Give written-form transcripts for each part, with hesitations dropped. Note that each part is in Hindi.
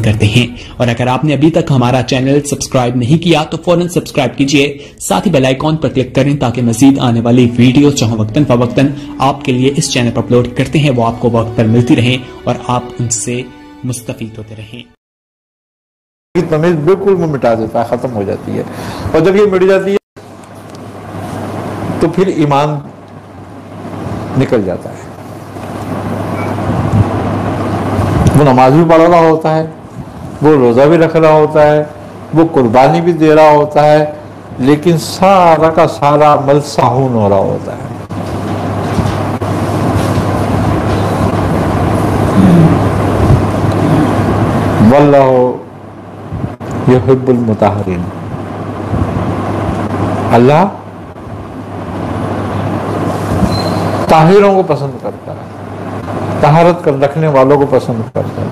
करते हैं। और अगर आपने अभी तक हमारा चैनल सब्सक्राइब नहीं किया तो फौरन सब्सक्राइब कीजिए, साथ ही बेल आइकॉन पर क्लिक करें ताकि मजीद आने वाली वीडियो जो वक्तन फवक्तन आपके लिए इस चैनल पर अपलोड करते हैं वो आपको वक्त पर मिलती रहे और आप उनसे मुस्तफीद होते रहें। तमीज बिल्कुल वो मिटा देता है, खत्म हो जाती है। और जब ये मिट जाती है तो फिर ईमान निकल जाता है। वो नमाज भी पढ़ रहा होता है, वो रोजा भी रख रहा होता है, वो कुर्बानी भी दे रहा होता है, लेकिन सारा का सारा अमल साहून हो रहा होता है। वल्लाहु युहिब्बुल मुताहरीन, अल्लाह ताहिरों को पसंद करता है, तहारत कर रखने वालों को पसंद करता है।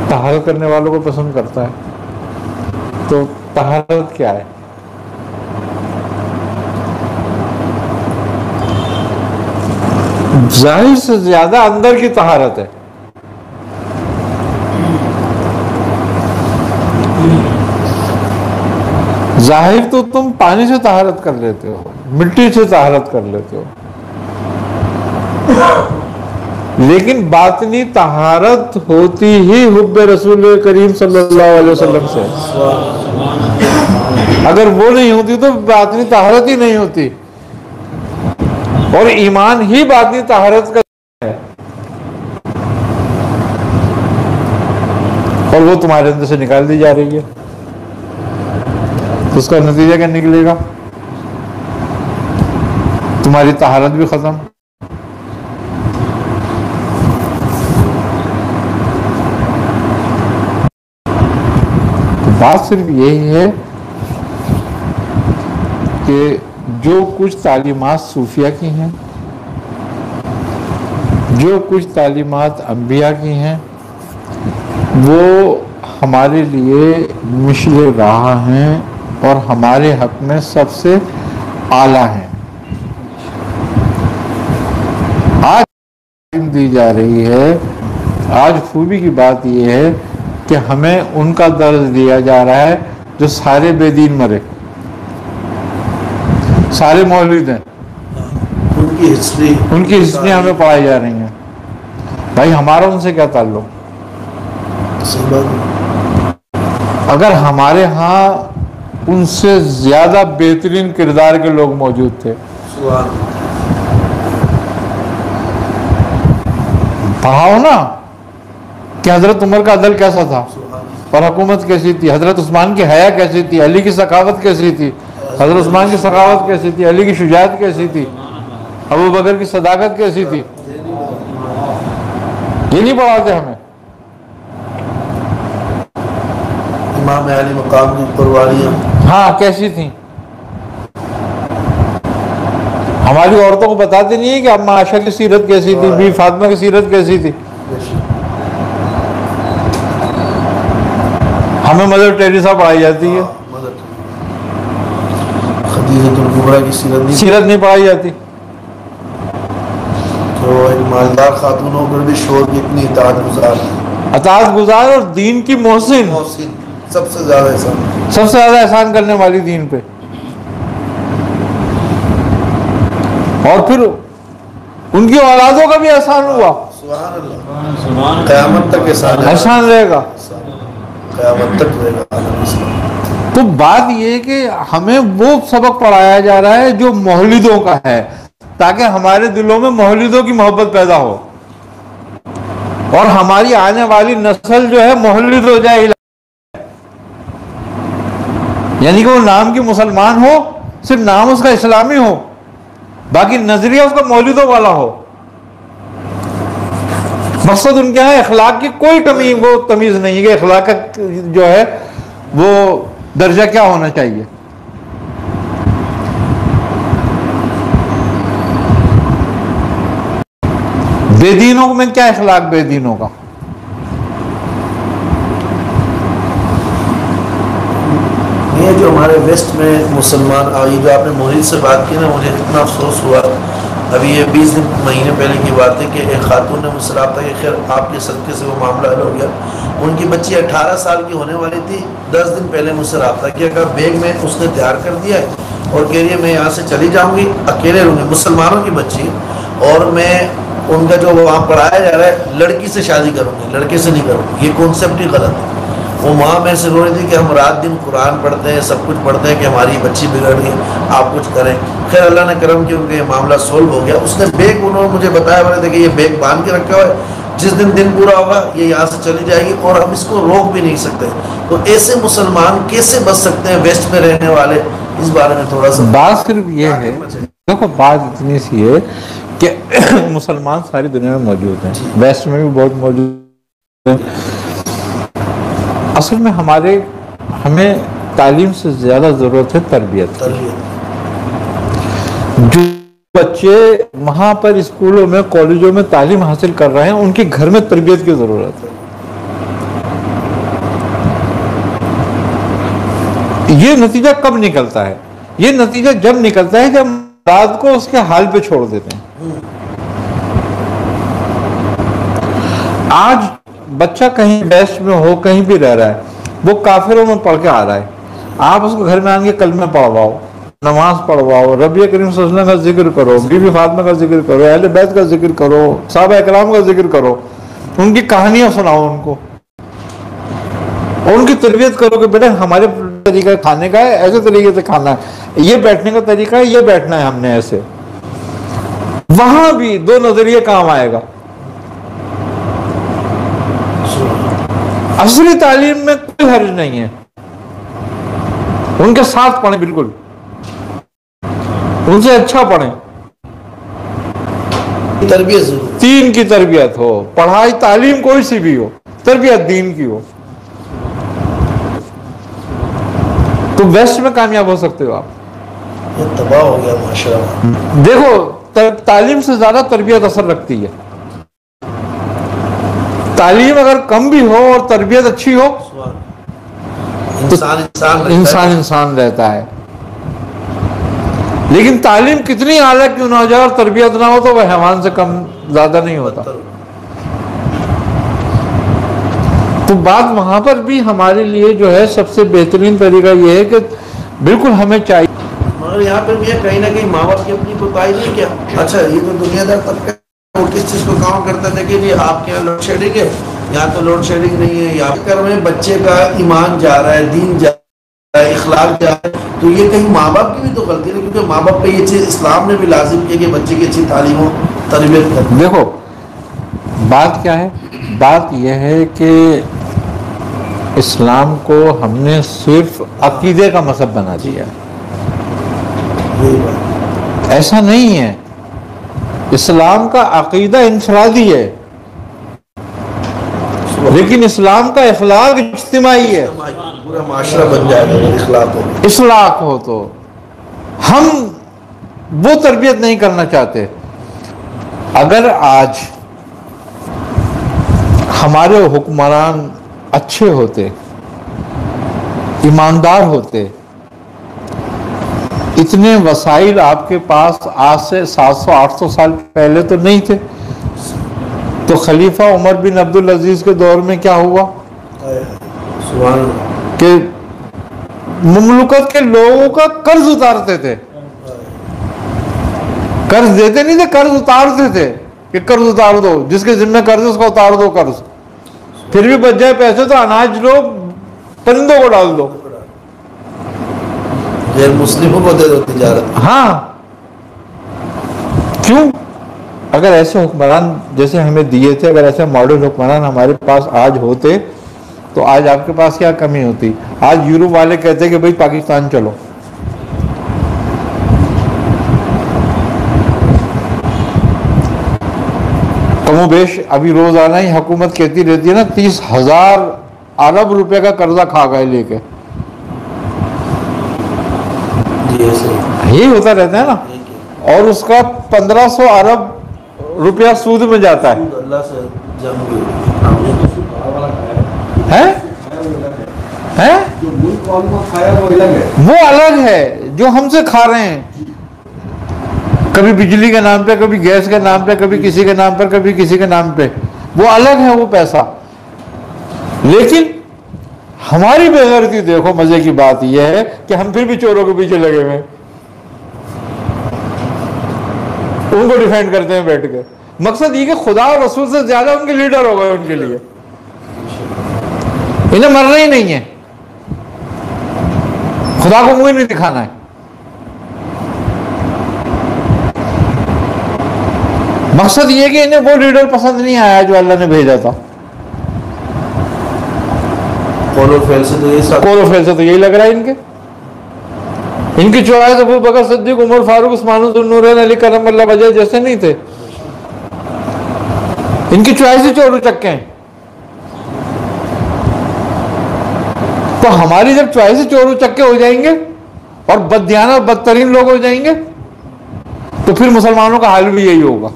तहारत करने वालों को पसंद करता है। तो तहारत क्या है? जाहिर से ज्यादा अंदर की तहारत है। जाहिर तो तुम पानी से तहारत कर लेते हो, मिट्टी से तहारत कर लेते हो, लेकिन बातनी तहारत होती ही हुब्बे रसूल करीम सल्लल्लाहु अलैहि वसल्लम से। अगर वो नहीं होती तो बातनी तहारत ही नहीं होती। और ईमान ही बातनी तहारत का है, और वो तुम्हारे अंदर से निकाल दी जा रही है। तो उसका नतीजा क्या निकलेगा? तुम्हारी तहारत भी खत्म, तो बात सिर्फ यही है कि जो कुछ तालीमात सूफिया की हैं, जो कुछ तालीमात अंबिया की हैं, वो हमारे लिए मिशले राह हैं और हमारे हक में सबसे आला हैं। आज दी जा रही है, आज खूबी की बात यह है कि हमें उनका दर्ज दिया जा रहा है जो सारे बेदीन मरे, सारे मौलूद हैं, उनकी हिस्ट्री हमें पढ़ाई जा रही है। भाई हमारा उनसे क्या ताल्लुक? अगर हमारे यहाँ उनसे ज्यादा बेहतरीन किरदार के लोग मौजूद थे, पढ़ाओ ना कि हजरत उमर का अदल कैसा था और हुकूमत कैसी थी, हजरत उस्मान की हया कैसी थी, अली की सखावत कैसी थी, हजरत उस्मान की सखावत कैसी थी, अली की शुजाअत कैसी थी, अबू बकर की सदाकत कैसी थी। ये नहीं पढ़ाते हमें। इमाम अली मकाम की कुर्बानियां हाँ कैसी थी। हमारी औरतों को बताते नहीं है कि अम्मा आयशा की सीरत कैसी थी, बीबी फातिमा की सीरत कैसी थी। हमें मदर टेरेसा पढ़ाई जाती है, खदीजतुल कुबरा की सीरत नहीं पढ़ाई जाती। तो एक मालदार खातून होकर भी शोर की इतनी अताअत गुजार और दीन की मोहसिन, सबसे ज्यादा एहसान करने वाली दीन पे। और फिर उनकी औलादों का भी एहसान हुआ, क़यामत तक एहसान रहेगा, क़यामत तक रहेगा। तो बात यह है कि हमें वो सबक पढ़ाया जा रहा है जो मौलिदों का है, ताकि हमारे दिलों में मौलिदों की मोहब्बत पैदा हो और हमारी आने वाली नस्ल जो है मौलिद हो जाए। यानी कि वो नाम की मुसलमान हो, सिर्फ नाम उसका इस्लामी हो, बाकी नजरिया उसका मौलिदों वाला हो। मकसद उनके यहाँ अखलाक की कोई कमी वो तमीज नहीं है कि अखलाक का जो है वो दर्जा क्या होना चाहिए। बेदीनों में क्या अखलाक बेदीनों का? जो हमारे वेस्ट में मुसलमान, ये जो आपने मोहित से बात की ना, मुझे इतना अफसोस हुआ अभी ये 20 दिन महीने पहले की बात है कि एक खातून ने मुझसे रब्ता किया, खैर आपके सदक़े से वो मामला हल हो गया। उनकी बच्ची 18 साल की होने वाली थी, 10 दिन पहले मुझसे रब्ता किया, कहा बैग में उसने तैयार कर दिया है और कह रही है मैं यहाँ से चली जाऊँगी, अकेले रहूँगी, मुसलमानों की बच्ची, और मैं उनका जो वहाँ पढ़ाया जा रहा है लड़की से शादी करूँगी, लड़के से नहीं करूँगी। ये कॉन्सेप्ट ही गलत है। वो माँ मेरे से रो रही थी कि हम रात दिन कुरान पढ़ते हैं, सब कुछ पढ़ते हैं कि हमारी बच्ची बिगड़ गई, आप कुछ करें। खैर अल्लाह ने करम किया, उनका ये मामला सोल्व हो गया। उसने बैग, उन्होंने मुझे बताया, बोले थे कि ये बैग बांध के रखा हुआ है, जिस दिन पूरा होगा ये यहाँ से चली जाएगी और हम इसको रोक भी नहीं सकते। तो ऐसे मुसलमान कैसे बच सकते हैं वेस्ट में रहने वाले, इस बारे में थोड़ा सा बात सिर्फ ये है, देखो बात इतनी सी है कि मुसलमान सारी दुनिया में मौजूद हैं, वेस्ट में भी बहुत मौजूद हैं। असल में हमें तालीम से ज़्यादा ज़रूरत है तरबियत। जो बच्चे वहाँ पर स्कूलों में, कॉलेजों में तालीम हासिल कर रहे हैं, उनके घर में तरबियत की ज़रूरत है। ये नतीजा कब निकलता है? ये नतीजा जब निकलता है जब रात को उसके हाल पे छोड़ देते हैं। आज बच्चा कहीं वेस्ट में हो, कहीं भी रह रहा है, वो काफिरों में पढ़ के आ रहा है, आप उसको घर में आके कलमे पढ़वाओ, नमाज पढ़वाओ, रबी करीम सल्लल्लाहु अलैहि वसल्लम का जिक्र करो, बीबी फातिमा का जिक्र करो, अहले बैत का जिक्र करो, सहाबा इकराम का जिक्र करो, उनकी कहानियां सुनाओ उनको, और उनकी तरबियत करो कि बेटा हमारे तरीका खाने का है, ऐसे तरीके से खाना है, ये बैठने का तरीका है, ये बैठना है हमने ऐसे। वहां भी दो नजरिए काम आएगा। असली तालीम में कोई हर्ज नहीं है, उनके साथ पढ़े, बिल्कुल उनसे अच्छा पढ़े। तरबियत, दीन की तरबियत हो, पढ़ाई तालीम कोई सी भी हो, तरबियत दीन की हो, तो वेस्ट में कामयाब हो सकते हो आप। ये तबाह हो गया माशाअल्लाह। देखो तालीम से ज्यादा तरबियत असर रखती है। तालीम अगर कम भी हो और तरबियत अच्छी हो तो इंसान रहता है। लेकिन तालीम कितनी आला क्यों ना हो जाए और तरबियत ना हो तो वह हैवान से कम ज्यादा नहीं होता। तो बात वहां पर भी हमारे लिए जो है सबसे बेहतरीन तरीका यह है कि बिल्कुल हमें चाहिए, मगर यहाँ पर भी कहीं ना कहीं माँ बाप की अपनी कोताही नहीं क्या। अच्छा ये तो दुनियादार तबका वो किस चीज को काम करता था कि ये आपके यहाँ लोड शेडिंग है, यहाँ तो लोड शेडिंग नहीं है, यहाँ कर में बच्चे का ईमान जा रहा है, दीन जा रहा है, इखलाक जा रहा है, तो ये कहीं माँ बाप की भी तो गलती है, क्योंकि माँ बाप पे ये चीज इस्लाम ने भी लाजिम किया कि बच्चे की अच्छी तालीम हो, तरबियत कर। देखो बात क्या है, बात यह है कि इस्लाम को हमने सिर्फ अकीदे का मसहब बना दिया, ऐसा नहीं है। इस्लाम का अकीदा इनफरादी है, लेकिन इस्लाम का इखलाक इज्तिमाई है। पूरा माशरा बन जाएगा इखलाक हो तो हम वो तरबियत नहीं करना चाहते। अगर आज हमारे हुक्मरान अच्छे होते, ईमानदार होते, इतने वसाइल आपके पास आज से 700-800 साल पहले तो नहीं थे। तो खलीफा उमर बिन अब्दुल अजीज के दौर में क्या हुआ कि मुमलुकत के लोगों का कर्ज उतारते थे, कर्ज देते नहीं थे, कर्ज उतारते थे कि कर्ज उतार दो, जिसके जिम्मे कर्ज उसका उतार दो कर्ज, फिर भी बच जाए पैसे तो अनाज लो, परिंदों को डाल दो, मुस्लिमों को दे दो तिजारत। हाँ, क्यों? अगर ऐसे हुक्मरान जैसे हमें दिए थे, अगर ऐसे मॉडल हुक्मरान हमारे पास आज होते तो आज आपके पास क्या कमी होती। आज यूरोप वाले कहते कि भाई पाकिस्तान चलो, कमोबेश अभी रोजाना ही हुकूमत कहती रहती है ना 30,000 अरब रुपए का कर्जा खा गए लेके, यही होता रहता है ना। और उसका 1500 अरब रुपया सूद में जाता है। हैं? वो अलग है जो हमसे खा रहे हैं। कभी बिजली के नाम पे, कभी गैस के नाम पे, कभी किसी के नाम पर, कभी किसी के नाम पे, वो अलग है वो पैसा। लेकिन हमारी बेगैरती देखो, मजे की बात यह है कि हम फिर भी चोरों के पीछे लगे हुए हैं, उनको डिफेंड करते हैं बैठ के। मकसद ये कि खुदा और रसूल से ज्यादा उनके लीडर हो गए, उनके लिए इन्हें मरना ही नहीं है, खुदा को मुंह नहीं दिखाना है। मकसद ये कि इन्हें वो लीडर पसंद नहीं आया जो अल्लाह ने भेजा था। कौल फेल से तो यही लग रहा है इनकी चॉइस अबू बकर सिद्दीक, उमर फारूक, उस्मान ज़ुन्नूरैन, अली करम अल्लाह वजह जैसे नहीं थे। इनकी चॉइस ही चोर चक्के हैं। तो हमारी जब चॉइस ही चोर चक्के हो जाएंगे और बददियाना और बदतरीन लोग हो जाएंगे तो फिर मुसलमानों का हाल भी यही होगा।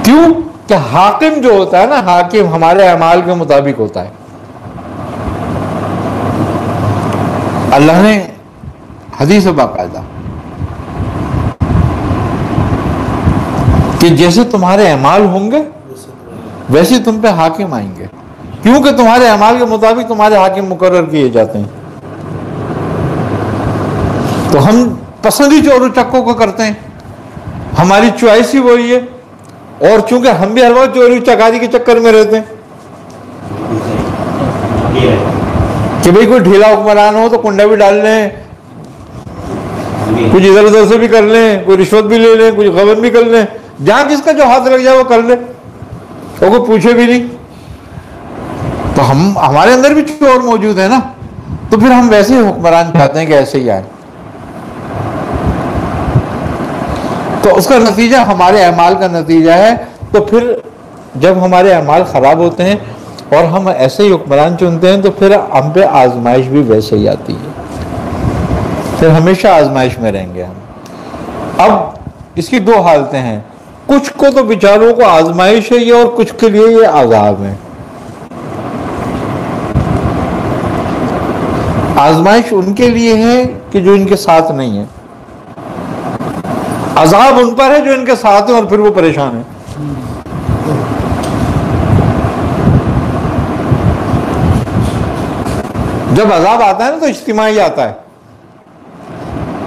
क्यों कि हाकिम जो होता है ना, हाकिम हमारे अमाल के मुताबिक होता है। अल्लाह ने हदीस बाकायदा कि जैसे तुम्हारे अमाल होंगे वैसे तुम पे हाकिम आएंगे, क्योंकि तुम्हारे अमाल के मुताबिक तुम्हारे हाकिम मुकर्रर किए जाते हैं। तो हम पसंद ही चोरों चक्कों को करते हैं, हमारी चॉइस ही वही है। और चूंकि हम भी हर वक्त चोरी चकारी के चक्कर में रहते हैं कि भाई कोई ढीला हुक्मरान हो तो कुंडा भी डाल लें, कुछ इधर उधर से भी कर लें, कोई रिश्वत भी ले लें, कुछ गबन भी कर लें, जहां जिसका जो हाथ लग जाए वो कर ले, वो कोई पूछे भी नहीं। तो हम हमारे अंदर भी चोर मौजूद है ना, तो फिर हम वैसे ही हुक्मरान चाहते हैं कि ऐसे ही आए। तो उसका नतीजा हमारे अमाल का नतीजा है। तो फिर जब हमारे अमाल खराब होते हैं और हम ऐसे ही हुक्मरान चुनते हैं तो फिर हम पे आजमाइश भी वैसे ही आती है, फिर हमेशा आजमाइश में रहेंगे हम। अब इसकी दो हालतें हैं, कुछ को तो बेचारों को आजमाइश है ये और कुछ के लिए ये आजाब है। आजमाइश उनके लिए है कि जो इनके साथ नहीं है, अजाब उन पर है जो इनके साथ है और फिर वो परेशान है। जब अजाब आता है ना तो इज्तिमाई आता है,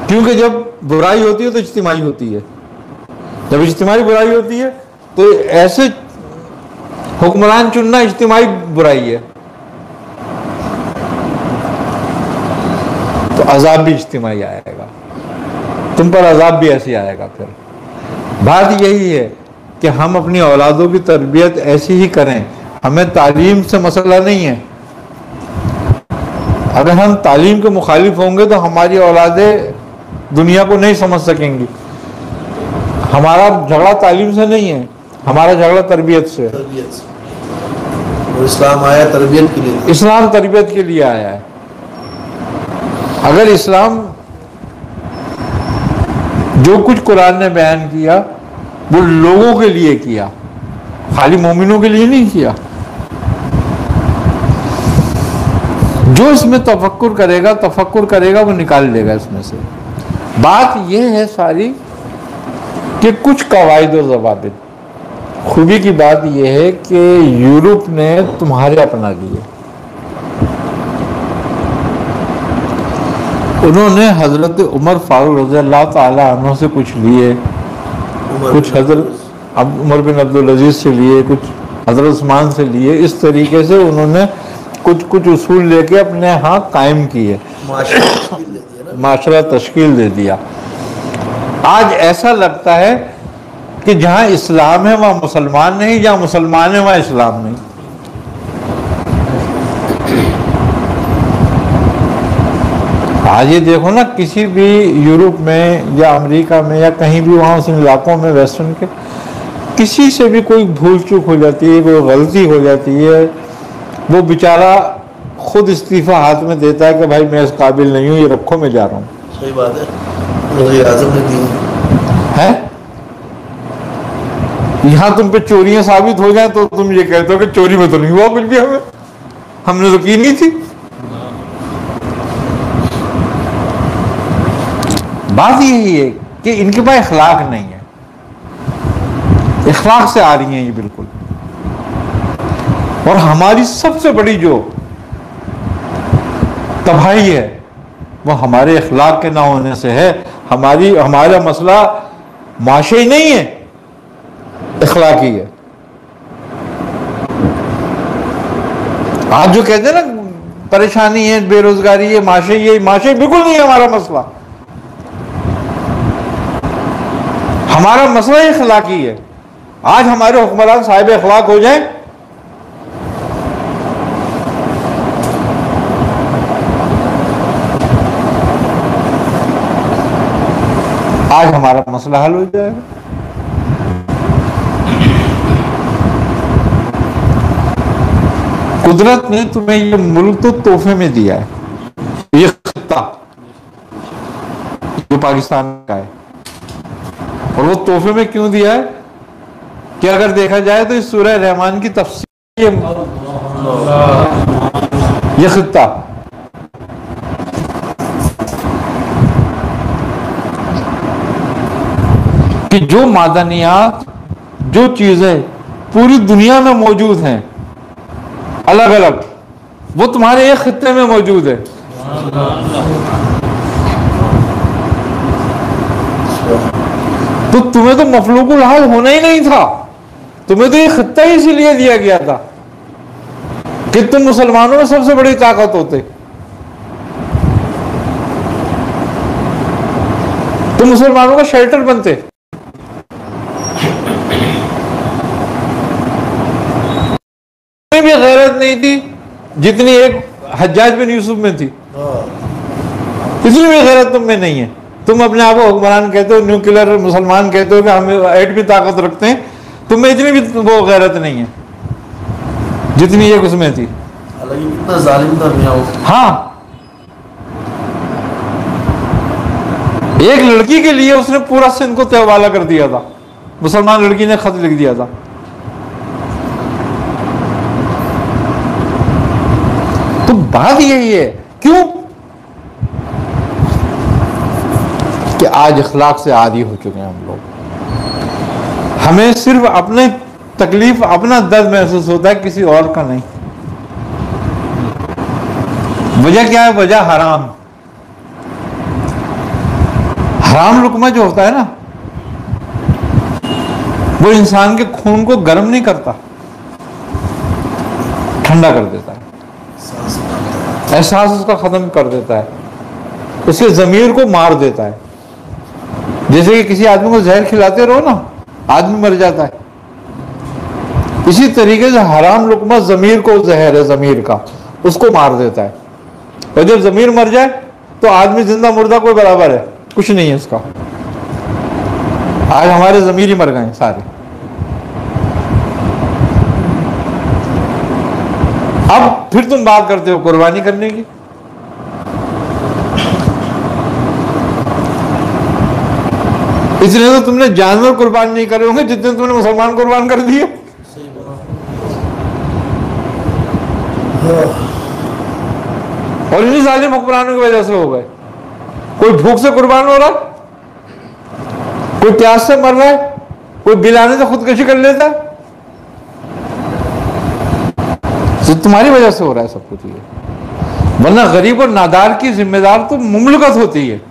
क्योंकि जब बुराई होती है तो इज्तिमाई होती है। जब इज्तिमाई बुराई होती है तो ऐसे हुक्मरान चुनना इज्तिमाई बुराई है, तो अजाब भी इज्तिमाई आएगा, तुम पर अजाब भी ऐसे आएगा। फिर बात यही है कि हम अपनी औलादों की तरबियत ऐसी ही करें। हमें तालीम से मसला नहीं है, अगर हम तालीम के मुखालिफ होंगे तो हमारी औलादें दुनिया को नहीं समझ सकेंगी। हमारा झगड़ा तालीम से नहीं है, हमारा झगड़ा तरबियत से। इस्लाम आया तरबियत के लिए, इस्लाम तरबियत के लिए आया है। अगर इस्लाम जो कुछ कुरान ने बयान किया वो लोगों के लिए किया, खाली मोमिनों के लिए नहीं किया। जो इसमें तफक्कुर करेगा वो निकाल लेगा इसमें से। बात यह है सारी कि कुछ कवायद और ज़वाबित, खूबी की बात यह है कि यूरोप ने तुम्हारे अपना लिए। उन्होंने हजरत उमर फारूक रज़ी अल्लाह ताला अन्हु से कुछ लिए, कुछ हजरत उमर बिन अब्दुल अजीज से लिए, कुछ हजरत उस्मान से लिए। इस तरीके से उन्होंने कुछ कुछ उसूल लेके अपने यहाँ कायम किए, माशरा तश्कील दे दिया। आज ऐसा लगता है कि जहाँ इस्लाम है वहाँ मुसलमान नहीं, जहाँ मुसलमान है वहाँ इस्लाम नहीं। आज ये देखो ना, किसी भी यूरोप में या अमेरिका में या कहीं भी वहाँ उस इलाकों में वेस्टर्न के किसी से भी कोई भूल चूक हो जाती है, कोई गलती हो जाती है, वो बेचारा खुद इस्तीफा हाथ में देता है कि भाई मैं इस काबिल नहीं हूँ, ये रखो मैं जा रहा हूँ। सही बात है, वज़ीर आज़म ने दी है। यहाँ तुम पे चोरियां साबित हो जाए तो तुम ये कहते हो कि चोरी में तो नहीं हुआ कुछ भी, हमने तो की नहीं थी। बात यही है कि इनके पास इखलाक नहीं है, इखलाक से आ रही हैं ये बिल्कुल। और हमारी सबसे बड़ी जो तबाही है वो हमारे इखलाक के ना होने से है। हमारा मसला माशी नहीं है, इखलाकी है। आज जो कहते हैं ना परेशानी है, बेरोजगारी है, माशी बिल्कुल नहीं है हमारा मसला। हमारा मसला इखलाकी है। आज हमारे हुक्मरान साहिब इखलाक हो जाए, आज हमारा मसला हल हो जाएगा। कुदरत ने तुम्हें ये मुल्क तो तोहफे में दिया है, ये खित्ता जो पाकिस्तान का है। और वो तोहफे में क्यों दिया है कि अगर देखा जाए तो इस सूरह रहमान की तफसीर ये खित्ता कि जो मादनियात, जो चीजें पूरी दुनिया में मौजूद हैं अलग अलग, वो तुम्हारे एक खित्ते में मौजूद है। तो तुम्हें तो मफलूकुल हाल होना ही नहीं था, तुम्हें तो ये खित्ता ही इसीलिए दिया गया था कि तुम मुसलमानों में सबसे बड़ी ताकत होते, तुम मुसलमानों का शेल्टर बनते। भी गैरत नहीं थी जितनी एक हज्जाज बिन यूसुफ में थी, इतनी भी गैरत तुम में नहीं है। तुम अपने आप को हुक्मरान कहते हो, न्यूक्लियर मुसलमान कहते हो कि हम एटमी ताकत रखते हैं, तुम में इतनी भी वो गैरत नहीं है जितनी एक उसमें थी। कितना जालिम था मियां वो। हाँ, एक लड़की के लिए उसने पूरा सिंध को तहवाला कर दिया था, मुसलमान लड़की ने खत लिख दिया था। तो बात यही है, क्यों कि आज इखलाक से आदी हो चुके हैं हम लोग। हमें सिर्फ अपने तकलीफ, अपना दर्द महसूस होता है, किसी और का नहीं। वजह क्या है? वजह हराम। हराम लुकमा जो होता है ना, वो इंसान के खून को गर्म नहीं करता, ठंडा कर देता है, एहसास उसका खत्म कर देता है, उसके जमीर को मार देता है। जैसे कि किसी आदमी को जहर खिलाते रहो ना, आदमी मर जाता है, इसी तरीके से हराम लुकमा जमीर को, जहर है जमीर का, उसको मार देता है। और जब जमीर मर जाए तो आदमी जिंदा मुर्दा कोई बराबर है, कुछ नहीं है उसका। आज हमारे जमीर ही मर गए सारे। अब फिर तुम बात करते हो कुर्बानी करने की। इसलिए तो तुमने जानवर कुर्बान नहीं करे होंगे जितने तुमने मुसलमान कुर्बान कर दिए। और इन्हीं जालिम हुक्मरानों की वजह से हो गए। कोई भूख से कुर्बान हो रहा, कोई प्यास से मर रहा है, कोई बिलाने से खुदकशी कर लेता है। तो तुम्हारी वजह से हो रहा है सब कुछ ये। वरना गरीब और नादार की जिम्मेदार तो मुमलकत होती है।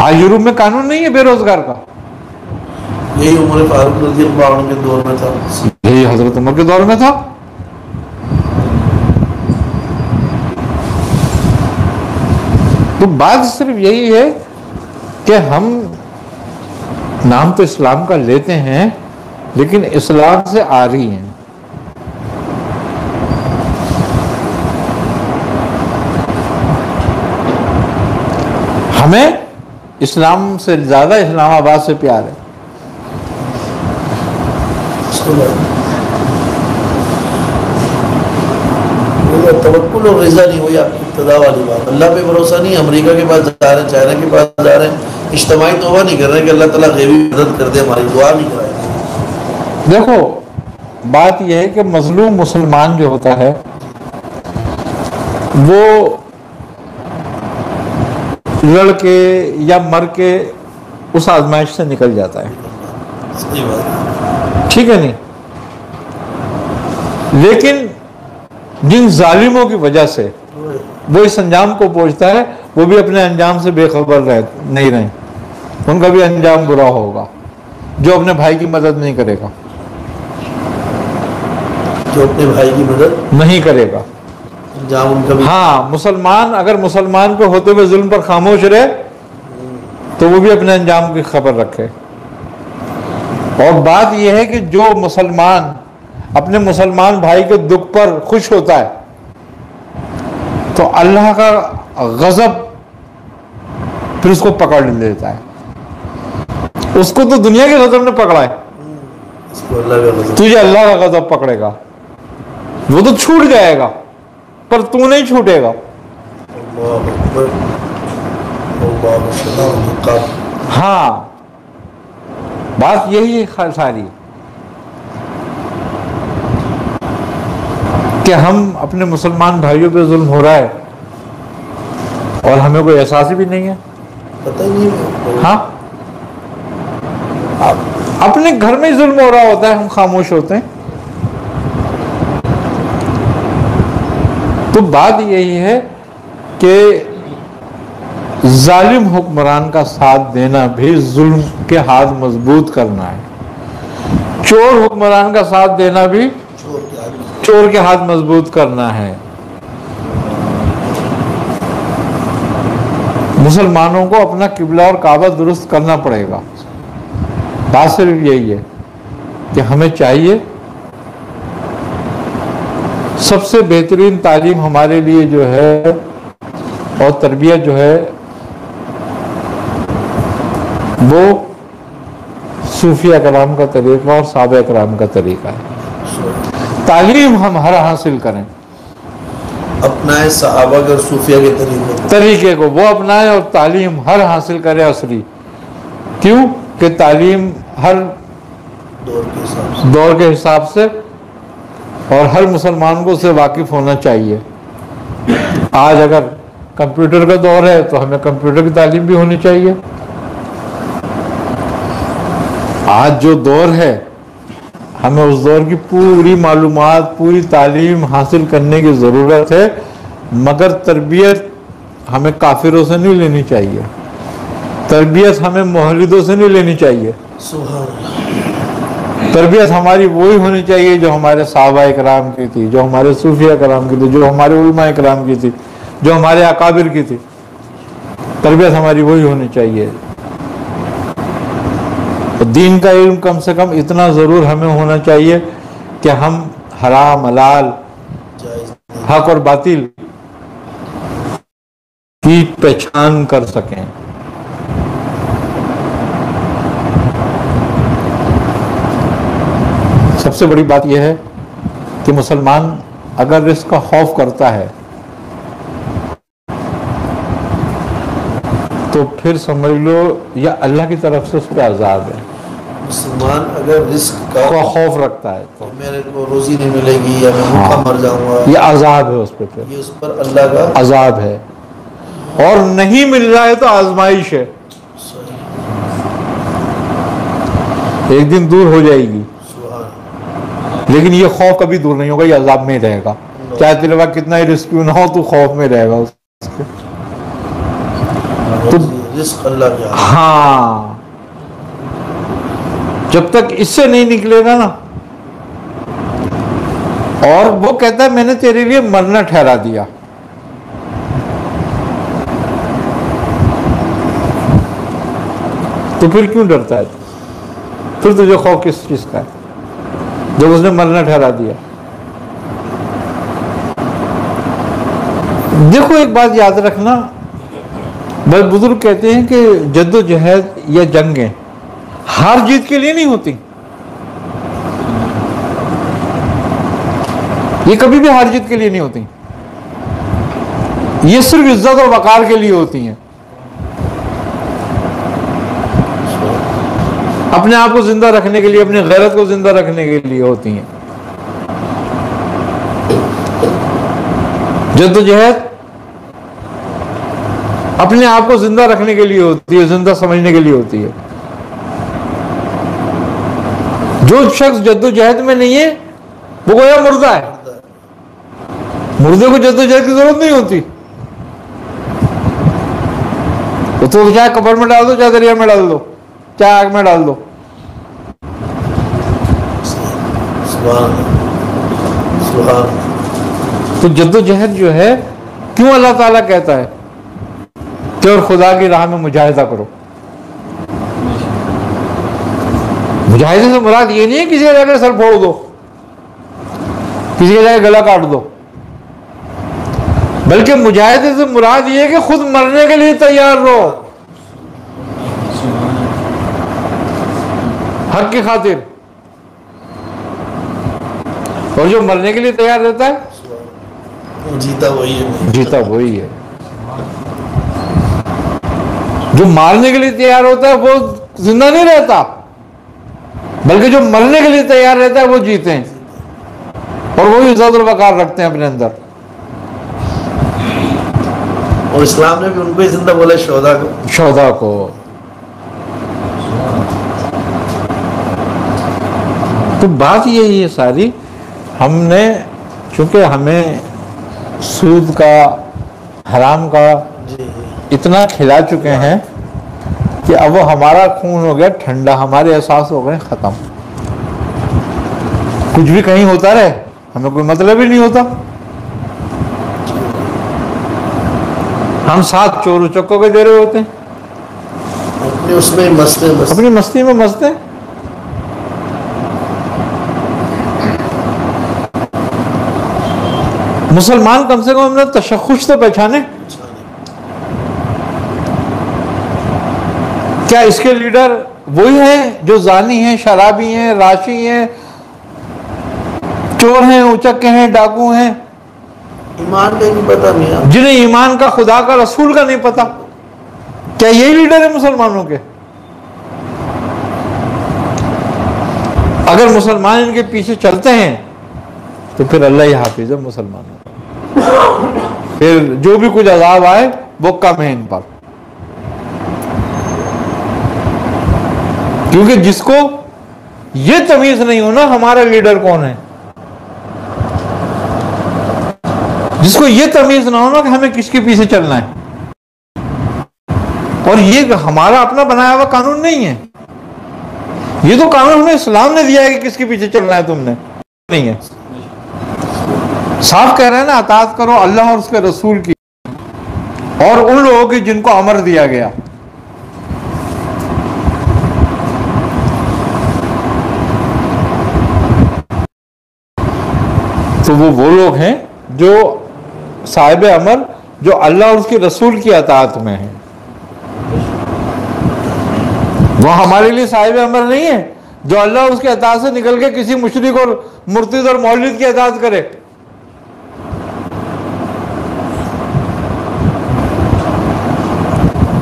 आज यूरोप में कानून नहीं है बेरोजगार का। यही उमर फारूक रज़ियल्लाहु अन्हु के दौर में था, यही हजरत उमर के दौर में था। तो बात सिर्फ यही है कि हम नाम तो इस्लाम का लेते हैं, लेकिन इस्लाम से आ रही हैं। हमें इस्लाम से ज्यादा इस्लामाबाद से प्यार है। तवक्कुल और रिज़ा नहीं हुई आपकी इब्तिदा वाली बात। अल्लाह पे भरोसा नहीं, अमेरिका के पास जा रहे हैं, चाइना के पास जा रहे हैं, इज्तिमाई तौबा नहीं कर रहे हैं कि अल्लाह ताला गैबी मदद कर दे, हमारी दुआ नहीं कराएगा। देखो बात यह है कि मजलूम मुसलमान जो होता है वो लड़ के या मर के उस आजमाइश से निकल जाता है, सही बात। ठीक है नहीं। लेकिन जिन जालिमों की वजह से वो इस अंजाम को पहुंचता है, वो भी अपने अंजाम से बेखबर नहीं रहे, उनका भी अंजाम बुरा होगा। जो अपने भाई की मदद नहीं करेगा, जो अपने भाई की मदद नहीं करेगा, अंजाम उनका भी। हाँ, मुसलमान अगर मुसलमान को होते हुए जुल्म पर खामोश रहे तो वो भी अपने अंजाम की खबर रखे। और बात यह है कि जो मुसलमान अपने मुसलमान भाई के दुख पर खुश होता है तो अल्लाह का गजब फिर उसको पकड़ लेता है। उसको तो दुनिया के गजब ने पकड़ा है, इसको अल्लाह का गजब। तुझे अल्लाह का गजब पकड़ेगा, वो तो छूट जाएगा पर तू नहीं छूटेगा। अल्लाह अकबर, अल्लाह अकबर। हाँ, बात यही है सारी कि हम अपने मुसलमान भाइयों पे जुल्म हो रहा है और हमें कोई एहसास भी नहीं है। पता ही नहीं। हाँ, अपने घर में ही जुल्म हो रहा होता है, हम खामोश होते हैं। तो बात यही है कि जालिम हुक्मरान का साथ देना भी जुल्म के हाथ मजबूत करना है, चोर हुक्मरान का साथ देना भी चोर के हाथ मजबूत करना है। मुसलमानों को अपना किबला और काबा दुरुस्त करना पड़ेगा। बात सिर्फ यही है कि हमें चाहिए सबसे बेहतरीन तालीम हमारे लिए जो है और तरबियत जो है वो सूफिया कलाम का तरीका और साहबा कराम का तरीका है। तालीम हम हर हासिल करें, अपनाए सहाबा के और सूफिया के तरीके को वो अपनाएं और तालीम हर हासिल करें असली। क्यों कि तालीम हर दौर के हिसाब से और हर मुसलमान को उससे वाकिफ होना चाहिए। आज अगर कंप्यूटर का दौर है तो हमें कंप्यूटर की तालीम भी होनी चाहिए। आज जो दौर है हमें उस दौर की पूरी मालूमात, पूरी तालीम हासिल करने की ज़रूरत है, मगर तरबियत हमें काफिरों से नहीं लेनी चाहिए, तरबियत हमें मुहल्लिदों से नहीं लेनी चाहिए। तरबियत हमारी वही होनी चाहिए जो हमारे सहाबा कराम की थी, जो हमारे सूफिया कराम की थी, जो हमारे उलमा कराम की थी, जो हमारे अकाबिर की थी। तरबियत हमारी वही होनी चाहिए। तो दीन का इल्म कम से कम इतना ज़रूर हमें होना चाहिए कि हम हराम हलाल, हक और बातिल की पहचान कर सकें। सबसे बड़ी बात यह है कि मुसलमान अगर रिस्क का खौफ करता है तो फिर समझ लो या अल्लाह की तरफ से उस पर अजाब है। मुसलमान अगर रिस्क का खौफ रखता है तो मेरे को रोजी नहीं मिलेगी या मैं भूखा मर जाऊंगा, ये अजाब है उस पर, फिर ये उस पर अल्लाह का अजाब है। और नहीं मिल रहा है तो आजमाइश है, एक दिन दूर हो जाएगी, लेकिन ये खौफ कभी दूर नहीं होगा, ये अजाब में रहेगा। चाहे तेरे पास कितना ही रिस्क ना हो तो खौफ में रहेगा उसके। तो रिस्क अल्लाह का। हाँ, जब तक इससे नहीं निकलेगा ना, और वो कहता है मैंने तेरे लिए मरना ठहरा दिया, तो फिर क्यों डरता है? फिर तुझे खौफ किस चीज का है जब उसने मरना ठहरा दिया? देखो एक बात याद रखना, बड़े बुजुर्ग कहते हैं कि जद्दोजहद या जंगें हार जीत के लिए नहीं होती, ये कभी भी हार जीत के लिए नहीं होती, ये सिर्फ इज्जत और वकार के लिए होती हैं। अपने आप को जिंदा रखने के लिए, अपनी गैरत को जिंदा रखने के लिए होती हैं। जद्दोजहद अपने आप को जिंदा रखने के लिए होती है, जिंदा समझने के लिए होती है। जो शख्स जद्दोजहद में नहीं है वो गोया मुर्दा है। मुर्दे को जद्दोजहद की जरूरत नहीं होती। तो चाहे कब्र में डाल दो, चाहे दरिया में डाल दो, चाहे आग में डाल दो। तो जद्दोजहद जो है, क्यों अल्लाह ताला कहता है कि और खुदा की राह में मुजाहिदा करो। मुजाहिदे से मुराद ये नहीं है किसी का जाकर सर फोड़ दो, किसी का जाकर गला काट दो, बल्कि मुजाहिदे से मुराद ये है कि खुद मरने के लिए तैयार रहो हक की खातिर। और जो मरने के लिए तैयार रहता है जीता वही है, जीता वही है। जो मारने के लिए तैयार होता है वो जिंदा नहीं रहता, बल्कि जो मरने के लिए तैयार रहता है वो जीते हैं और वो इज्जत और वकार रखते हैं अपने अंदर। और इस्लाम ने भी उनको ही जिंदा बोला, शोहदा को। तो बात यही है सारी, हमने चूंकि हमें सूद का, हराम का इतना खिला चुके हैं कि अब वो हमारा खून हो गया ठंडा, हमारे एहसास हो गए खत्म। कुछ भी कहीं होता रहे, हमें कोई मतलब ही नहीं होता। हम साथ चोर चक्कों के दे रहे होते हैं, अपनी उसमें मस्त हैं, अपनी मस्ती में मस्त हैं। मुसलमान कम से कम हमने तशख्खुश तो पहचाने। क्या इसके लीडर वही हैं जो जानी हैं, शराबी हैं, राशि हैं, चोर हैं, उचक्के हैं, डाकू हैं, ईमान का नहीं पता नहीं, जिन्हें ईमान का, खुदा का, रसूल का नहीं पता? क्या यही लीडर है मुसलमानों के? अगर मुसलमान इनके पीछे चलते हैं तो फिर अल्लाह ही हाफिज है मुसलमानों का। फिर जो भी कुछ अजाब आए वो कम है इन पर, क्योंकि जिसको ये तमीज नहीं हो ना हमारा लीडर कौन है, जिसको ये तमीज ना हो ना कि हमें किसके पीछे चलना है, और ये हमारा अपना बनाया हुआ कानून नहीं है, ये तो कानून हमें इस्लाम ने दिया है कि किसके पीछे चलना है, तुमने नहीं है। साफ कह रहे हैं ना, अताअत करो अल्लाह और उसके रसूल की और उन लोगों की जिनको अमर दिया गया। तो वो लोग हैं जो साहिब अमर, जो अल्लाह और उसके रसूल की अताअत में है। वो हमारे लिए साहिब अमर नहीं है जो अल्लाह और उसके अताअत से निकल के किसी मुशरिक और मुर्तिद और मौलिद की अताअत करे।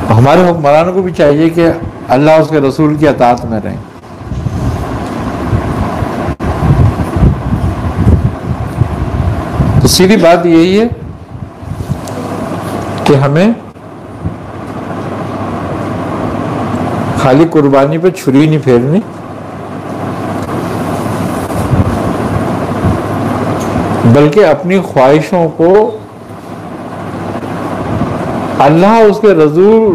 हमारे हुक्मरानों को भी चाहिए कि अल्लाह और उसके रसूल की अताअत में रहें। तो सीधी बात यही है कि हमें खाली कुर्बानी पे छुरी नहीं फेरनी, बल्कि अपनी ख्वाहिशों को अल्लाह और उसके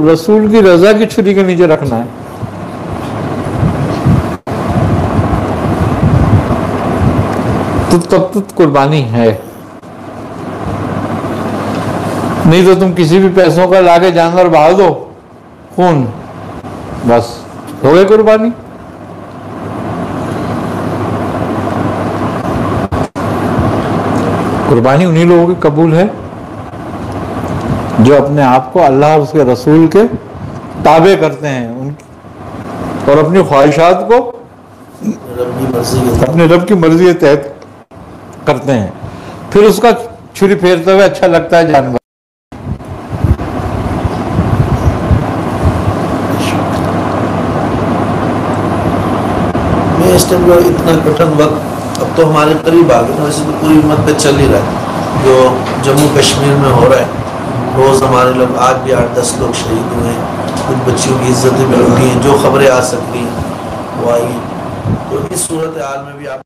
रसूल की रजा की छुरी के नीचे रखना है। तो तब तक कुर्बानी है, नहीं तो तुम किसी भी पैसों का लाके जानवर बहा दो, खून, बस हो गई कुर्बानी। कुर्बानी उन्हीं लोगों की कबूल है जो अपने आप को अल्लाह और उसके रसूल के ताबे करते हैं, उनकी और अपनी ख्वाहिशात को अपने रब की मर्जी के तहत करते हैं। फिर उसका छुरी फेरते हुए अच्छा लगता है जानवर। इस टाइम इतना कठिन वक्त अब तो हमारे करीब आ गया, वैसे तो पूरी उम्मत पे चल ही रहा है। जो जम्मू कश्मीर में हो रहा है रोज़ हमारे लोग आज भी 8-10 लोग शहीद हुए हैं, कुछ बच्चियों की इज्जतें भी लूटी हैं, जो खबरें आ सकती हैं वो आई। तो इस सूरत हाल में भी आप